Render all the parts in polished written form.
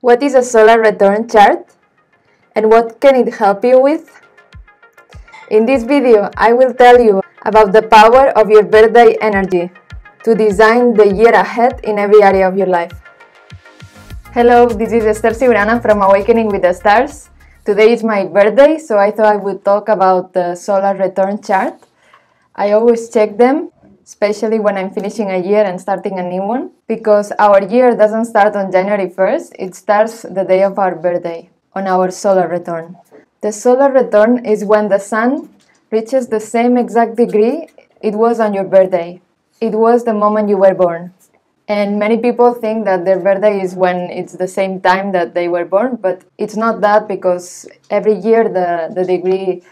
What is a solar return chart and what can it help you with? In this video, I will tell you about the power of your birthday energy to design the year ahead in every area of your life. Hello, this is Esther Ciurana from Awakening with the Stars. Today is my birthday, so I thought I would talk about the solar return chart. I always check them, especially when I'm finishing a year and starting a new one, because our year doesn't start on January 1st, it starts the day of our birthday, on our solar return. The solar return is when the sun reaches the same exact degree it was on your birthday. It was the moment you were born. And many people think that their birthday is when it's the same time that they were born, but it's not that, because every year the degree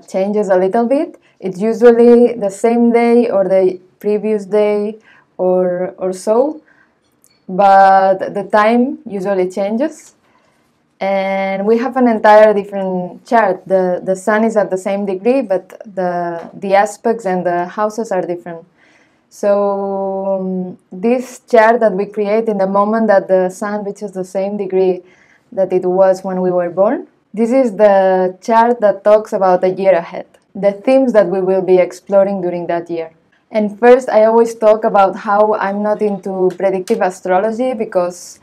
changes a little bit. It's usually the same day or the previous day or so, but the time usually changes. And we have an entire different chart. The sun is at the same degree, but the aspects and the houses are different. So this chart that we create in the moment that the sun reaches the same degree that it was when we were born, this is the chart that talks about the year ahead, the themes that we will be exploring during that year. And first, I always talk about how I'm not into predictive astrology, because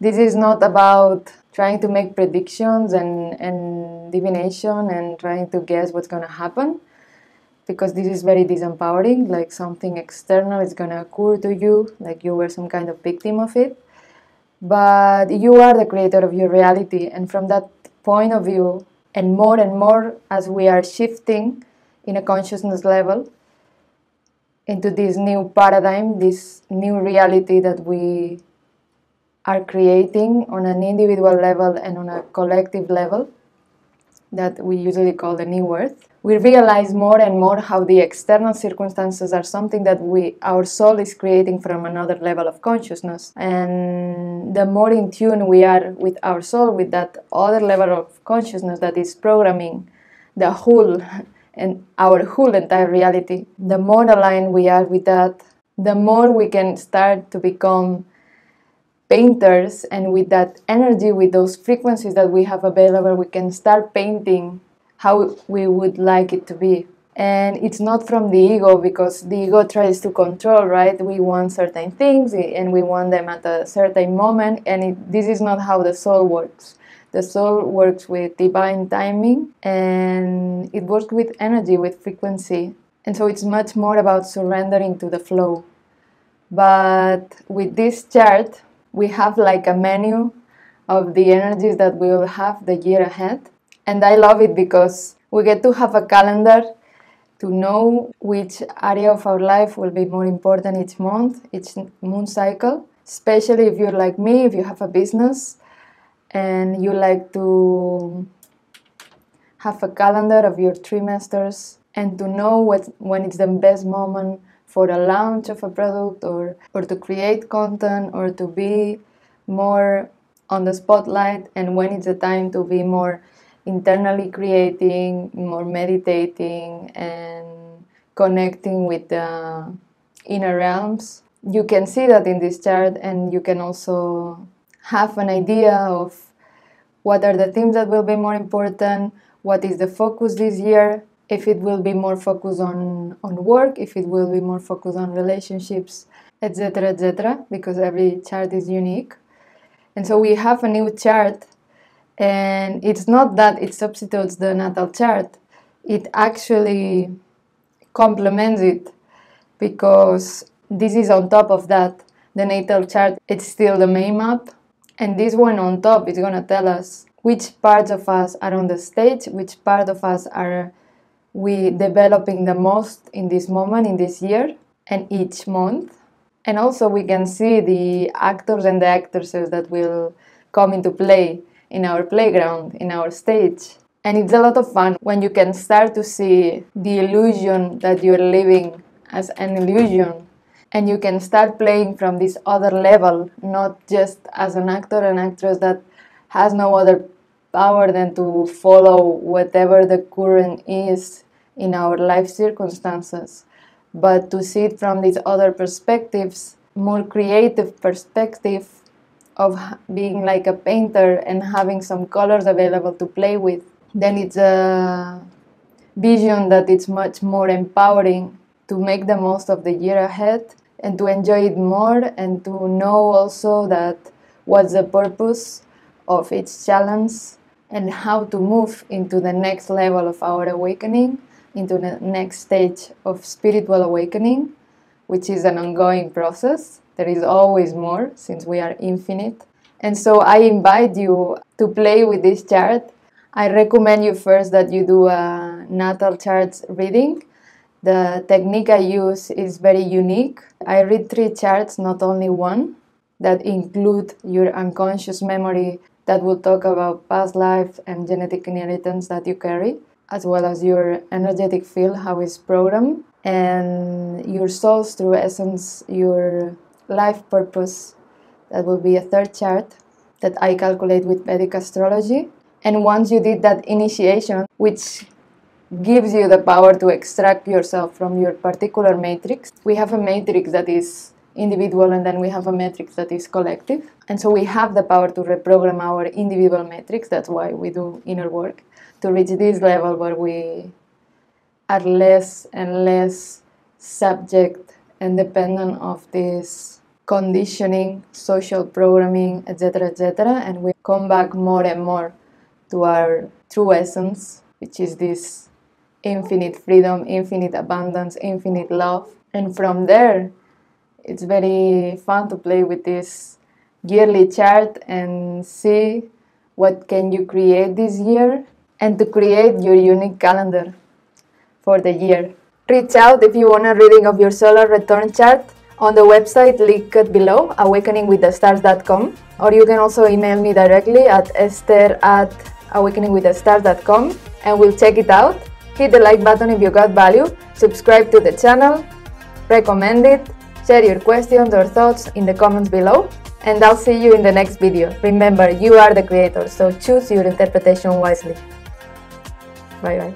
this is not about trying to make predictions and divination and trying to guess what's going to happen, because this is very disempowering, like something external is going to occur to you, like you were some kind of victim of it. But you are the creator of your reality, and from that point of view, and more as we are shifting in a consciousness level into this new paradigm, this new reality that we are creating on an individual level and on a collective level, that we usually call the new earth, we realize more and more how the external circumstances are something that our soul is creating from another level of consciousness. And the more in tune we are with our soul, with that other level of consciousness that is programming the whole and our whole entire reality, the more aligned we are with that, the more we can start to become painters, and with that energy, with those frequencies that we have available, we can start painting how we would like it to be. And it's not from the ego, because the ego tries to control, right? We want certain things and we want them at a certain moment, and this is not how the soul works. The soul works with divine timing, and it works with energy, with frequency. And so it's much more about surrendering to the flow. But with this chart, we have like a menu of the energies that we will have the year ahead. And I love it because we get to have a calendar to know which area of our life will be more important each month, each moon cycle. Especially if you're like me, if you have a business and you like to have a calendar of your trimesters and to know when it's the best moment for a launch of a product, or to create content, or to be more on the spotlight, and when it's the time to be more internally creating, more meditating and connecting with the inner realms. You can see that in this chart, and you can also have an idea of what are the themes that will be more important, what is the focus this year, if it will be more focused on work, if it will be more focused on relationships, etc., because every chart is unique. And so we have a new chart, and it's not that it substitutes the natal chart, it actually complements it, because this is on top of that. The natal chart, it's still the main map, and this one on top is going to tell us which parts of us are on the stage, which part of us are we developing the most in this moment, in this year, and each month. And also we can see the actors and the actresses that will come into play in our playground, in our stage. And it's a lot of fun when you can start to see the illusion that you're living as an illusion. And you can start playing from this other level, not just as an actor and actress that has no other power than to follow whatever the current is in our life circumstances, but to see it from these other perspectives, more creative perspective, being like a painter and having some colors available to play with, then it's a vision that it's much more empowering to make the most of the year ahead and to enjoy it more, and to know also that what's the purpose of each challenge and how to move into the next level of our awakening, into the next stage of spiritual awakening, which is an ongoing process. There is always more, since we are infinite. And so I invite you to play with this chart. I recommend you first that you do a natal charts reading. The technique I use is very unique. I read 3 charts, not only one, that include your unconscious memory that will talk about past life and genetic inheritance that you carry, as well as your energetic field, how it's programmed, and your soul's true essence, your life purpose. That will be a 3rd chart that I calculate with Vedic astrology. And once you did that initiation, which gives you the power to extract yourself from your particular matrix. We have a matrix that is individual, and then we have a matrix that is collective. And so we have the power to reprogram our individual matrix. That's why we do inner work, to reach this level where we are less and less subject and dependent of this conditioning, social programming, etc., etc. And we come back more and more to our true essence, which is this infinite freedom, infinite abundance, infinite love. And from there, it's very fun to play with this yearly chart and see what can you create this year, and to create your unique calendar for the year. Reach out if you want a reading of your solar return chart on the website linked below, awakeningwiththestars.com, or you can also email me directly at esther@awakeningwiththestars.com, and we'll check it out. Hit the like button if you got value, subscribe to the channel, recommend it, share your questions or thoughts in the comments below, and I'll see you in the next video. Remember, you are the creator, so choose your interpretation wisely. Bye bye.